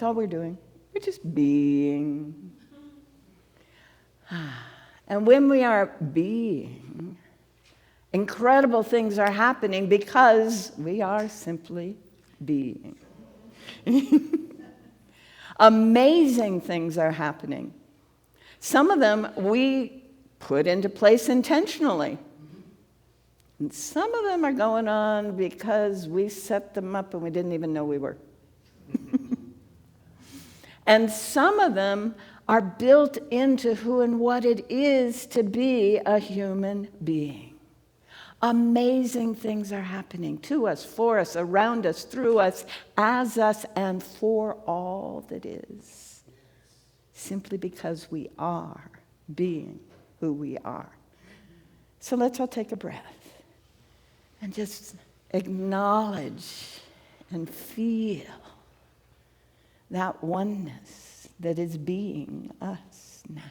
all we're doing. We're just being. And when we are being, incredible things are happening because we are simply being. Amazing things are happening. Some of them we put into place intentionally. And some of them are going on because we set them up and we didn't even know we were. And some of them are built into who and what it is to be a human being. Amazing things are happening to us, for us, around us, through us, as us, and for all that is. Simply because we are being who we are. So let's all take a breath and just acknowledge and feel that oneness that is being us now.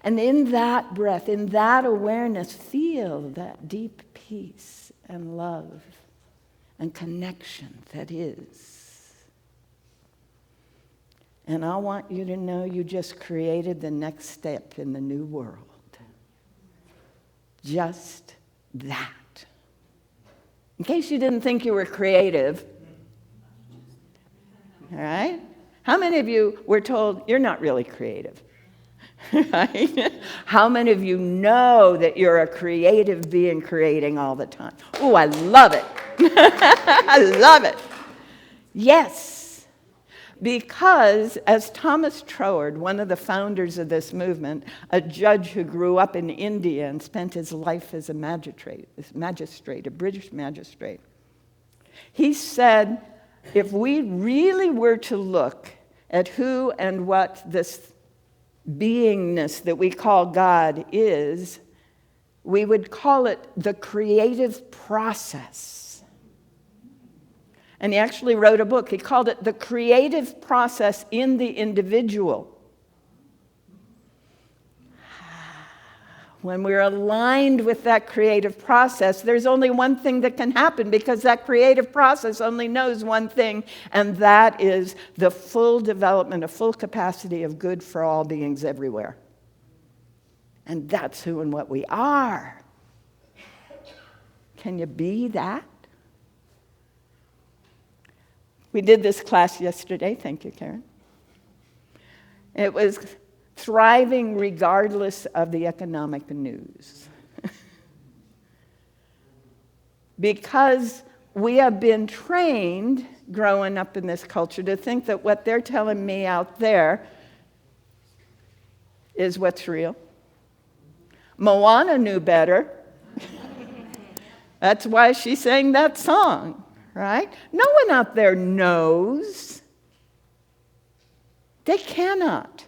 And in that breath, in that awareness, feel that deep peace and love and connection that is. And I want you to know you just created the next step in the new world. Just that. In case you didn't think you were creative, all right? How many of you were told you're not really creative? Right? How many of you know that you're a creative being creating all the time? Oh, I love it. I love it. Yes, because as Thomas Troward, one of the founders of this movement, a judge who grew up in India and spent his life as a magistrate, a British magistrate, he said, if we really were to look at who and what this beingness that we call God is, we would call it the creative process. And he actually wrote a book. He called it The Creative Process in the Individual. When we're aligned with that creative process, there's only one thing that can happen because that creative process only knows one thing, and that is the full development, a full capacity of good for all beings everywhere. And that's who and what we are. Can you be that? We did this class yesterday. Thank you, Karen. It was thriving regardless of the economic news. Because we have been trained growing up in this culture to think that what they're telling me out there is what's real. Moana knew better. That's why she sang that song, right? No one out there knows. They cannot.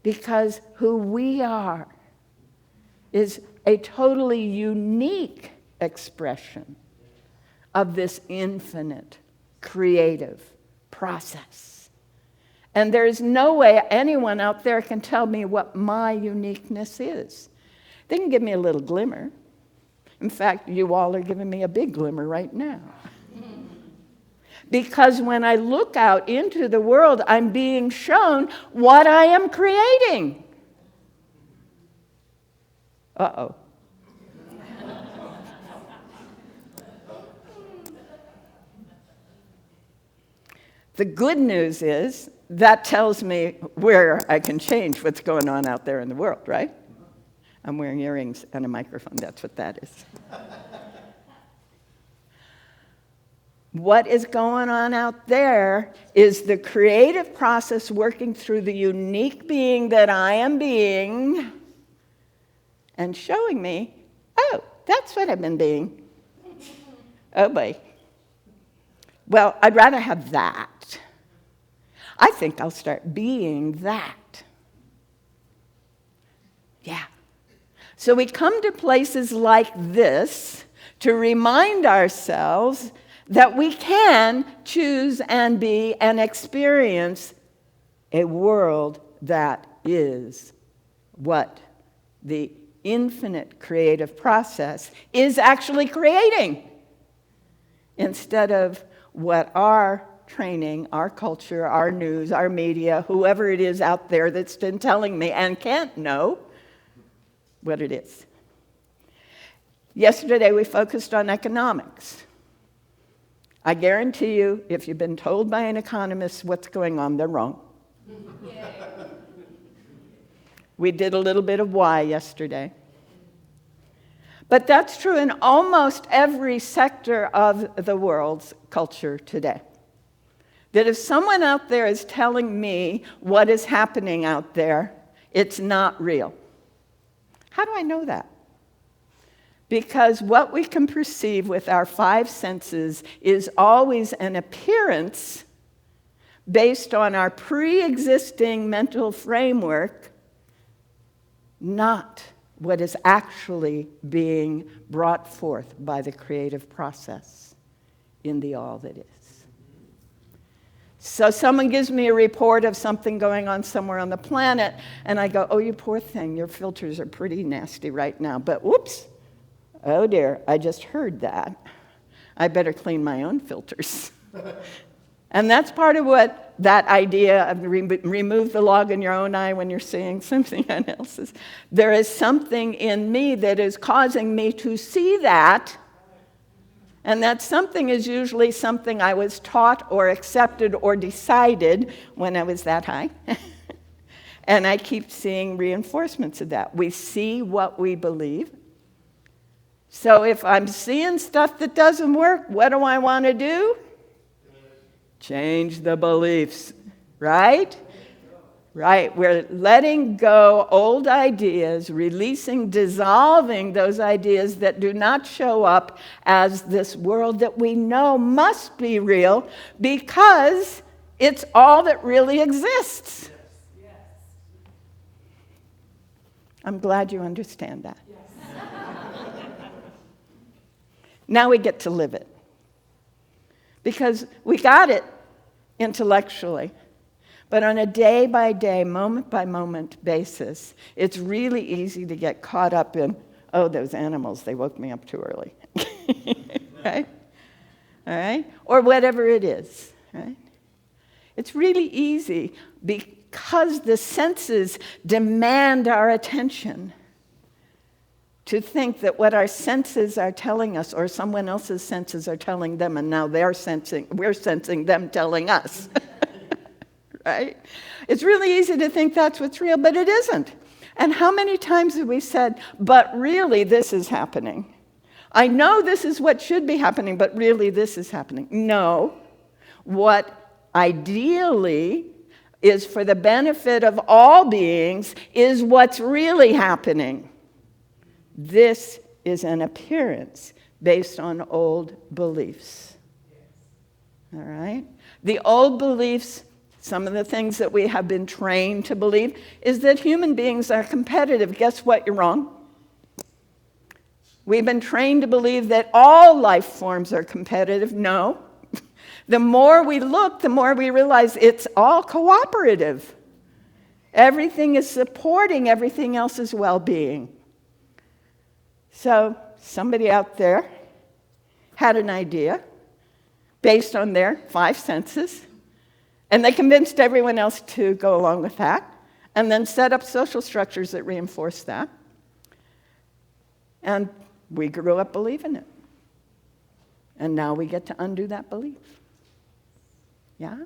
Because who we are is a totally unique expression of this infinite creative process. And there's no way anyone out there can tell me what my uniqueness is. They can give me a little glimmer. In fact, you all are giving me a big glimmer right now. Because when I look out into the world, I'm being shown what I am creating. Uh-oh. The good news is that tells me where I can change what's going on out there in the world, right? I'm wearing earrings and a microphone. That's what that is. What is going on out there is the creative process working through the unique being that I am being and showing me, oh, that's what I've been being. Oh, boy. Well, I'd rather have that. I think I'll start being that. Yeah. So we come to places like this to remind ourselves that we can choose and be and experience a world that is what the infinite creative process is actually creating. instead of what our training, our culture, our news, our media, whoever it is out there that's been telling me and can't know what it is. Yesterday we focused on economics. I guarantee you, if you've been told by an economist what's going on, they're wrong. We did a little bit of why yesterday. But that's true in almost every sector of the world's culture today. That if someone out there is telling me what is happening out there, it's not real. How do I know that? Because what we can perceive with our five senses is always an appearance based on our pre-existing mental framework, not what is actually being brought forth by the creative process in the all that is. So someone gives me a report of something going on somewhere on the planet, and I go, oh, you poor thing, your filters are pretty nasty right now, but whoops. Oh dear, I just heard that. I better clean my own filters. And that's part of what that idea of remove the log in your own eye when you're seeing something else's. There is something in me that is causing me to see that, and that something is usually something I was taught or accepted or decided when I was that high. And I keep seeing reinforcements of that. We see what we believe. So if I'm seeing stuff that doesn't work, what do I want to do? Change the beliefs, right? Right. We're letting go old ideas, releasing, dissolving those ideas that do not show up as this world that we know must be real because it's all that really exists. Yes. I'm glad you understand that. Yes. Now we get to live it. Because we got it intellectually. But on a day-by-day, moment-by-moment basis, it's really easy to get caught up in, oh, those animals, they woke me up too early. Right? All right? Or whatever it is. Right? It's really easy because the senses demand our attention to think that what our senses are telling us or someone else's senses are telling them, and now we're sensing them telling us. Right? It's really easy to think that's what's real, but it isn't. And how many times have we said, but really this is happening? I know this is what should be happening, but really this is happening. No. What ideally is for the benefit of all beings is what's really happening. This is an appearance based on old beliefs. All right? The old beliefs, some of the things that we have been trained to believe, is that human beings are competitive. Guess what? You're wrong. We've been trained to believe that all life forms are competitive. No. The more we look, the more we realize it's all cooperative. Everything is supporting everything else's well-being. So somebody out there had an idea based on their five senses, and they convinced everyone else to go along with that, and then set up social structures that reinforce that. And we grew up believing it. And now we get to undo that belief. Yeah?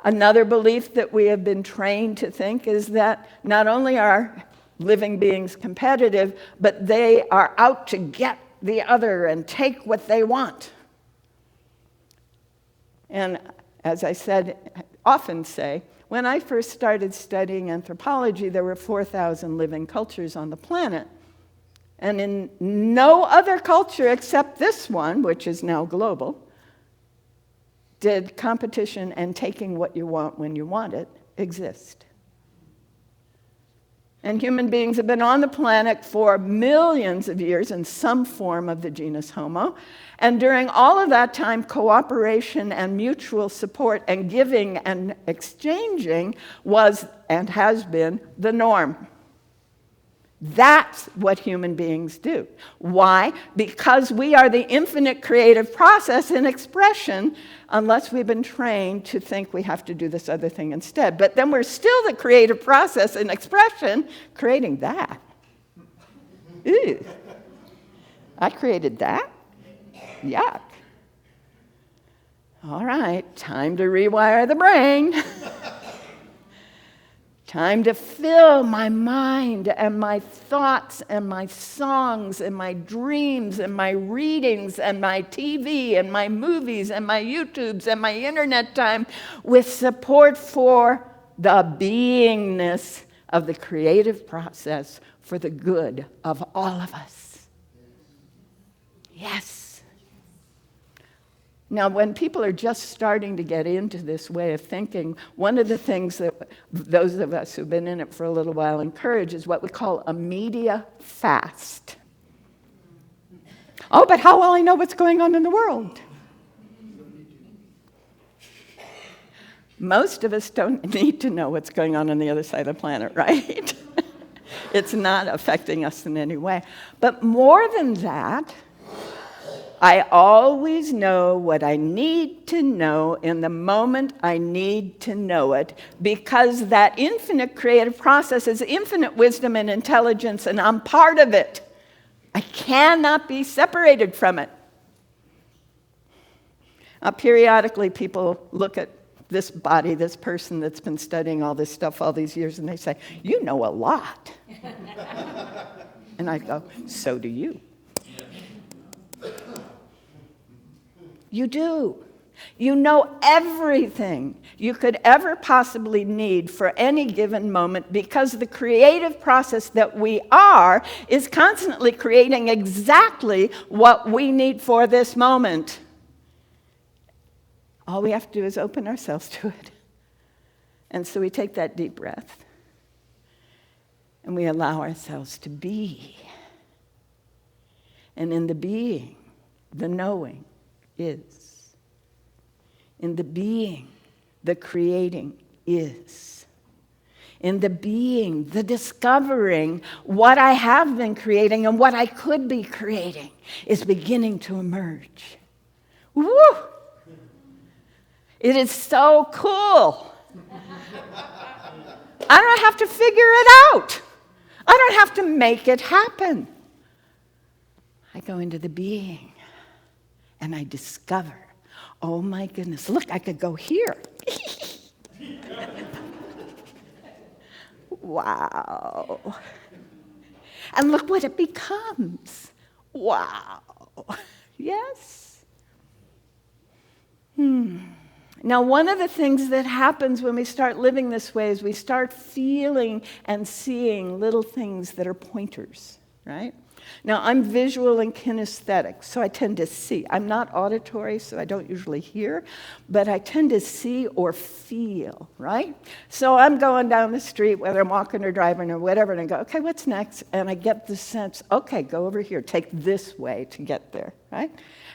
Another belief that we have been trained to think is that not only are living beings competitive, but they are out to get the other and take what they want. And as I often say, when I first started studying anthropology, there were 4,000 living cultures on the planet. And in no other culture except this one, which is now global, did competition and taking what you want when you want it exist. And human beings have been on the planet for millions of years in some form of the genus Homo. And during all of that time, cooperation and mutual support and giving and exchanging was and has been the norm. That's what human beings do. Why? Because we are the infinite creative process in expression, unless we've been trained to think we have to do this other thing instead. But then we're still the creative process in expression, creating that. Ew. I created that? Yuck. All right, time to rewire the brain. Time to fill my mind and my thoughts and my songs and my dreams and my readings and my TV and my movies and my YouTubes and my internet time with support for the beingness of the creative process for the good of all of us. Yes. Now, when people are just starting to get into this way of thinking, one of the things that those of us who've been in it for a little while encourage is what we call a media fast. Oh, but how will I know what's going on in the world? Most of us don't need to know what's going on the other side of the planet, right? It's not affecting us in any way. But more than that, I always know what I need to know in the moment I need to know it, because that infinite creative process is infinite wisdom and intelligence, and I'm part of it. I cannot be separated from it. Periodically, people look at this body, this person that's been studying all this stuff all these years, and they say, "You know a lot." And I go, "So do you." You do. You know everything you could ever possibly need for any given moment, because the creative process that we are is constantly creating exactly what we need for this moment. All we have to do is open ourselves to it. And so we take that deep breath and we allow ourselves to be. And in the being, the knowing is. In the being, the creating is. In the being, the discovering what I have been creating and what I could be creating is beginning to emerge. Woo! It is so cool. I don't have to figure it out. I don't have to make it happen. I go into the being. And I discover, oh my goodness, look, I could go here. Wow. And look what it becomes. Wow. Yes? Now, one of the things that happens when we start living this way is we start feeling and seeing little things that are pointers, right? Now, I'm visual and kinesthetic, so I tend to see. I'm not auditory, so I don't usually hear, but I tend to see or feel, right? So I'm going down the street, whether I'm walking or driving or whatever, and I go, okay, what's next? And I get the sense, okay, go over here, take this way to get there, right?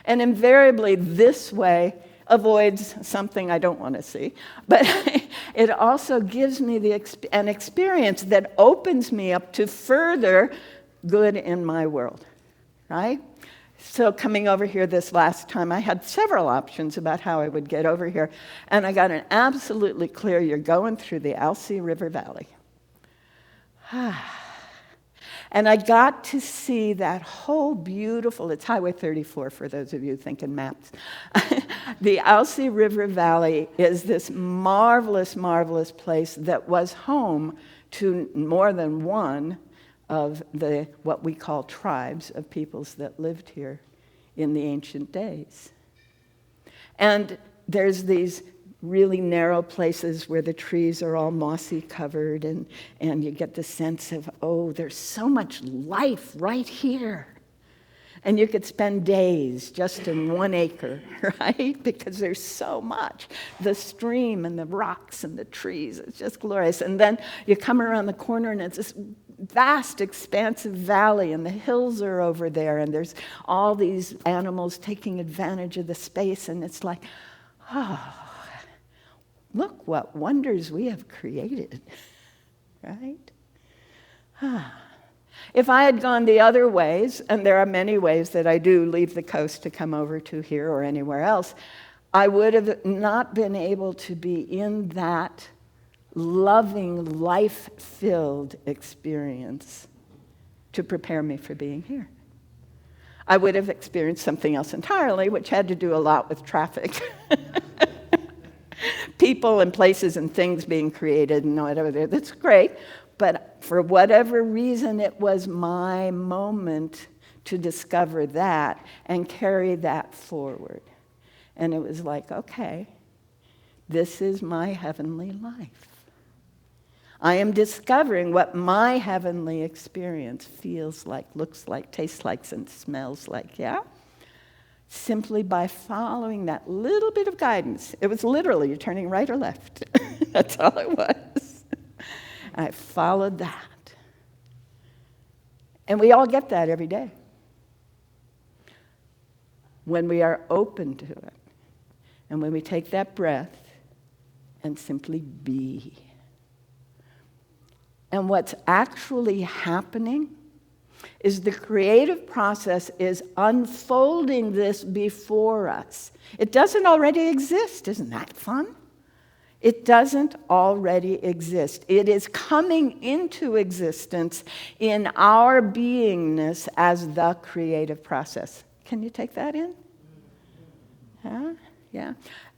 And invariably, this way avoids something I don't want to see, but it also gives me an experience that opens me up to further good in my world, right? So coming over here this last time, I had several options about how I would get over here, and I got an absolutely clear, you're going through the Alsea River Valley. And I got to see that whole beautiful, it's Highway 34 for those of you thinking maps. The Alsea River Valley is this marvelous, marvelous place that was home to more than one of the what we call tribes of peoples that lived here in the ancient days. And there's these really narrow places where the trees are all mossy covered, and you get the sense of, oh, there's so much life right here. And you could spend days just in 1 acre, right? Because there's so much. The stream and the rocks and the trees, it's just glorious. And then you come around the corner and it's this vast, expansive valley, and the hills are over there, and there's all these animals taking advantage of the space, and it's like, oh, look what wonders we have created, right? If I had gone the other ways, and there are many ways that I do leave the coast to come over to here or anywhere else, I would have not been able to be in that loving, life-filled experience to prepare me for being here. I would have experienced something else entirely, which had to do a lot with traffic. People and places and things being created and whatever. That's great. But for whatever reason, it was my moment to discover that and carry that forward. And it was like, okay, this is my heavenly life. I am discovering what my heavenly experience feels like, looks like, tastes like, and smells like, yeah? Simply by following that little bit of guidance. It was literally, you're turning right or left. That's all it was. I followed that. And we all get that every day. When we are open to it. And when we take that breath and simply be. And what's actually happening is the creative process is unfolding this before us. It doesn't already exist. Isn't that fun? It doesn't already exist. It is coming into existence in our beingness as the creative process. Can you take that in? Huh? Yeah.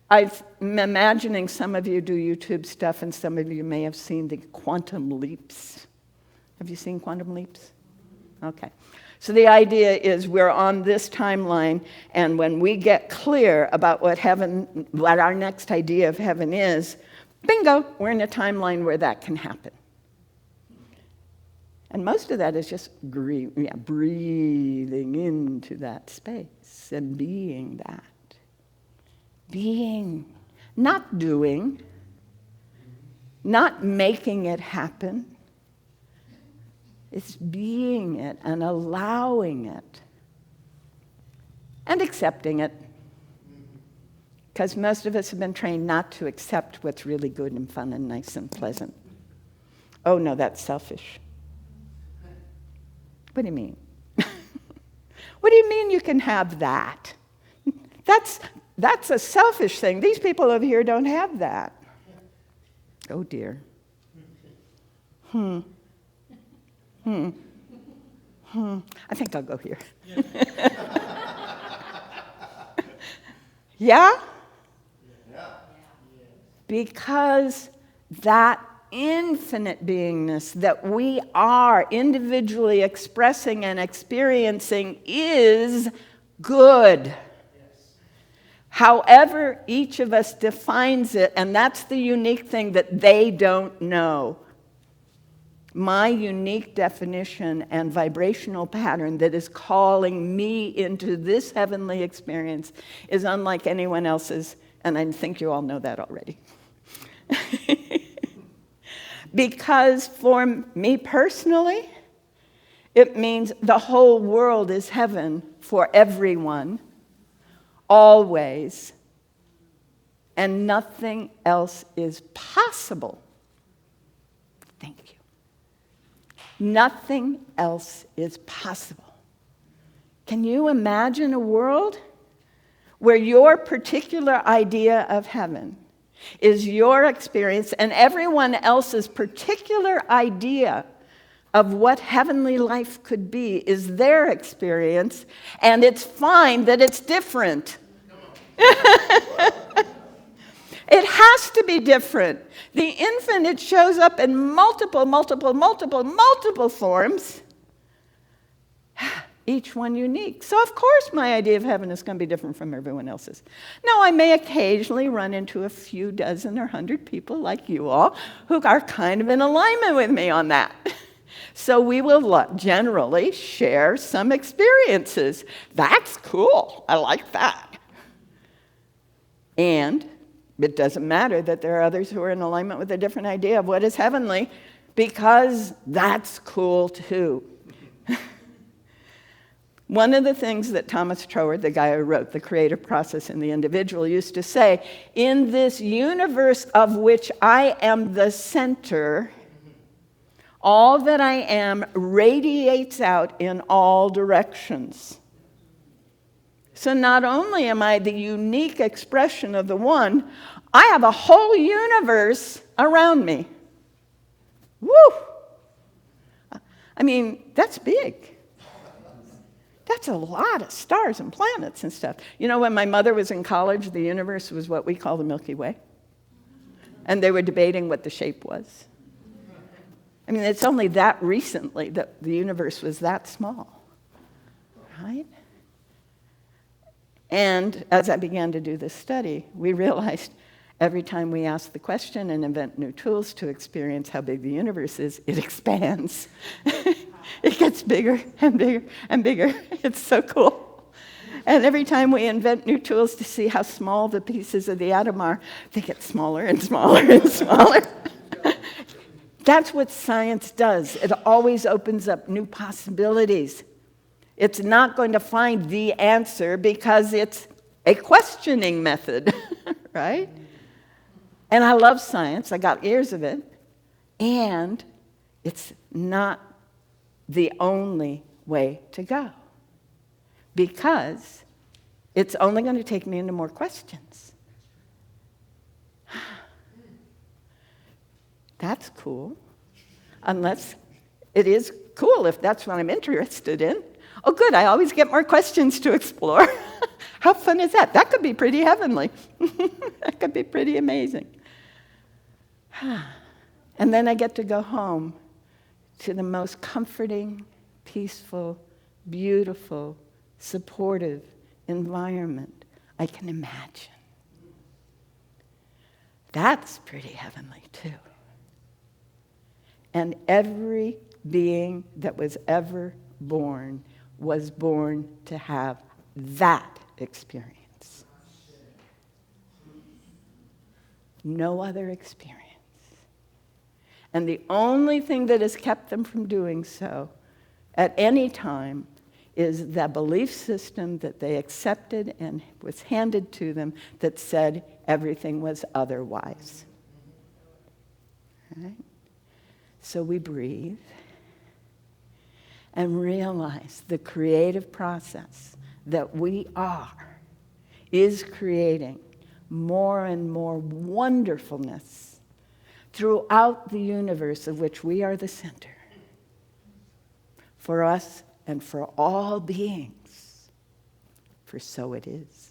I'm imagining some of you do YouTube stuff, and some of you may have seen the quantum leaps. Have you seen quantum leaps? Okay. So the idea is we're on this timeline, and when we get clear about what our next idea of heaven is, bingo, we're in a timeline where that can happen. And most of that is just breathing into that space and being that. Being, not doing, not making it happen. It's being it and allowing it and accepting it. Because most of us have been trained not to accept what's really good and fun and nice and pleasant. Oh, no, that's selfish. What do you mean? What do you mean you can have that? That's a selfish thing. These people over here don't have that. Oh, dear. I think I'll go here. Yeah? Because that infinite beingness that we are individually expressing and experiencing is good. However each of us defines it, and that's the unique thing that they don't know. My unique definition and vibrational pattern that is calling me into this heavenly experience is unlike anyone else's, and I think you all know that already. Because for me personally, it means the whole world is heaven for everyone. Always, and nothing else is possible. Thank you. Nothing else is possible. Can you imagine a world where your particular idea of heaven is your experience and everyone else's particular idea of what heavenly life could be is their experience, and it's fine that it's different. It has to be different. The infinite shows up in multiple forms, each one unique. So of course my idea of heaven is going to be different from everyone else's. Now I may occasionally run into a few dozen or 100 people like you all who are kind of in alignment with me on that. So we will generally share some experiences. That's cool. I like that. And it doesn't matter that there are others who are in alignment with a different idea of what is heavenly, because that's cool too. One of the things that Thomas Troward, the guy who wrote The Creative Process in the Individual, used to say, in this universe of which I am the center, All that I am radiates out in all directions. So not only am I the unique expression of the one, I have a whole universe around me. Woo! I mean, that's big. That's a lot of stars and planets and stuff. You know, when my mother was in college, the universe was what we call the Milky Way. And they were debating what the shape was. I mean, it's only that recently that the universe was that small, right? And as I began to do this study, we realized every time we ask the question and invent new tools to experience how big the universe is, it expands. It gets bigger and bigger and bigger. It's so cool. And every time we invent new tools to see how small the pieces of the atom are, they get smaller and smaller and smaller. That's what science does. It always opens up new possibilities. It's not going to find the answer because it's a questioning method, right? And I love science. I got years of it. And it's not the only way to go, because it's only going to take me into more questions. That's cool. Unless it is cool if that's what I'm interested in. Oh, good, I always get more questions to explore. How fun is that? That could be pretty heavenly. That could be pretty amazing. And then I get to go home to the most comforting, peaceful, beautiful, supportive environment I can imagine. That's pretty heavenly, too. And every being that was ever born was born to have that experience. No other experience. And the only thing that has kept them from doing so at any time is the belief system that they accepted and was handed to them that said everything was otherwise. Right? So we breathe and realize the creative process that we are is creating more and more wonderfulness throughout the universe of which we are the center, for us and for all beings, for so it is.